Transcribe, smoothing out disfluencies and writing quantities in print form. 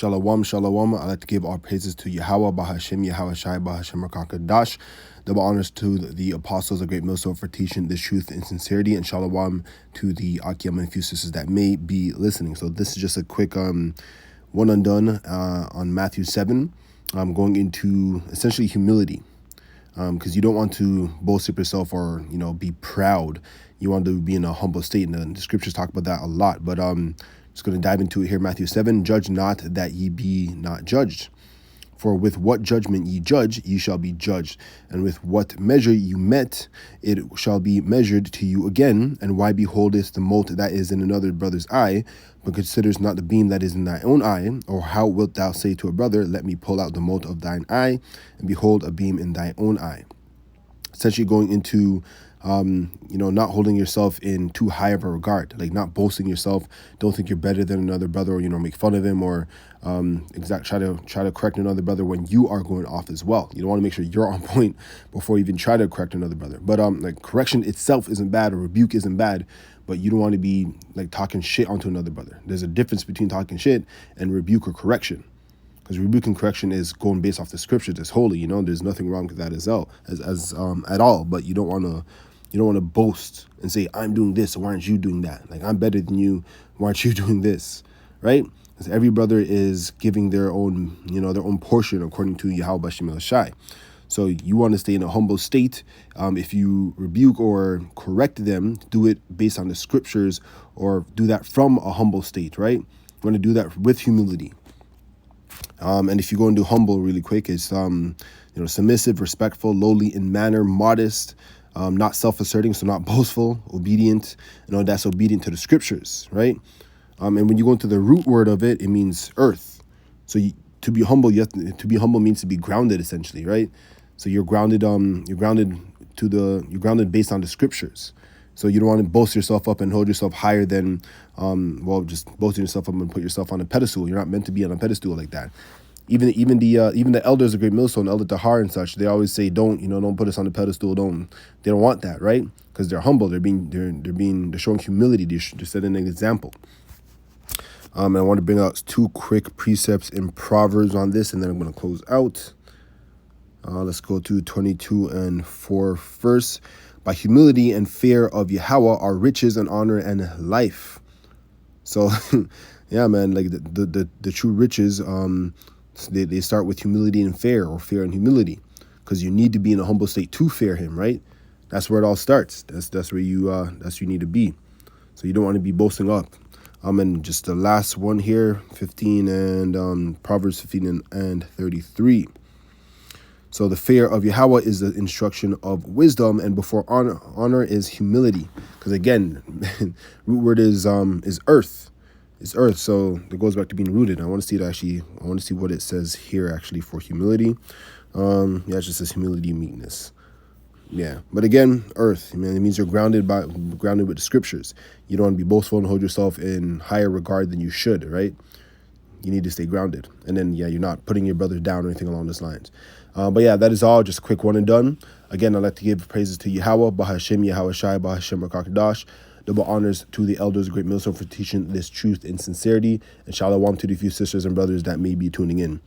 Shalom, shalom. I'd like to give all praises to Yahweh, Bahashem, Yahweh Shai, Bahashem Rakakadash. Double honors to the apostles of Great Millstone for teaching this truth and sincerity, and shalom to the Akiyama and few sisters that may be listening. So this is just a quick one undone on Matthew 7. I'm going into essentially humility, because you don't want to boast up yourself or be proud. You want to be in a humble state, and the scriptures talk about that a lot. But just going to dive into it here. Matthew 7, judge not that ye be not judged. For with what judgment ye judge, ye shall be judged. And with what measure you met, it shall be measured to you again. And why beholdest the mote that is in another brother's eye, but considers not the beam that is in thy own eye? Or how wilt thou say to a brother, let me pull out the mote of thine eye, and behold a beam in thy own eye? Essentially going into not holding yourself in too high of a regard, like not boasting yourself. Don't think you're better than another brother, or make fun of him, or try to correct another brother when you are going off as well. You don't want to make sure you're on point before you even try to correct another brother. But like correction itself isn't bad, or rebuke isn't bad, but you don't want to be like talking shit onto another brother. There's a difference between talking shit and rebuke or correction. Because rebuke and correction is going based off the scriptures. It's holy, there's nothing wrong with that as at all. But you don't want to boast and say, I'm doing this, so why aren't you doing that? Like, I'm better than you, why aren't you doing this? Right? Because every brother is giving their own, their own portion according to Yahweh Bashim Shai. So you want to stay in a humble state. If you rebuke or correct them, do it based on the scriptures, or do that from a humble state, right? You want to do that with humility. And if you go into humble really quick, it's, submissive, respectful, lowly in manner, modest, not self-asserting, so not boastful, obedient, that's obedient to the scriptures, right? And when you go into the root word of it, it means earth. So to be humble, to be humble means to be grounded, essentially, right? So you're grounded, you're grounded based on the scriptures. So you don't want to boast yourself up and hold yourself higher than, just boasting yourself up and put yourself on a pedestal. You're not meant to be on a pedestal like that. Even the elders of Great Millstone, Elder Tahar and such, they always say, don't put us on the pedestal. They don't want that, right? Because they're humble. They're showing humility. They're setting an example. And I want to bring out two quick precepts in Proverbs on this, and then I'm going to close out. Let's go to 22 and 4 first. By humility and fear of Yahweh are riches and honor and life. So, yeah, man, like the true riches, they start with humility and fear, or fear and humility, because you need to be in a humble state to fear him, right? That's where it all starts. That's where you need to be. So you don't want to be boasting up. And just the last one here, 15 and Proverbs 15 and 33. So the fear of Yahweh is the instruction of wisdom, and before honor is humility. Because again, root word is earth. It's earth, so it goes back to being rooted. I want to see it actually. I want to see what it says here actually for humility. It just says humility, meekness. Yeah, but again, earth. Man, it means you're grounded with the scriptures. You don't want to be boastful and hold yourself in higher regard than you should, right? You need to stay grounded. And then, you're not putting your brother down or anything along those lines. But yeah, that is all. Just a quick one and done. Again, I'd like to give praises to Yahweh, Bahashem, Yahweh Shai, Bahashem Rakakadash. Double honors to the elders of Great Millstone for teaching this truth in sincerity. And shalom to the few sisters and brothers that may be tuning in.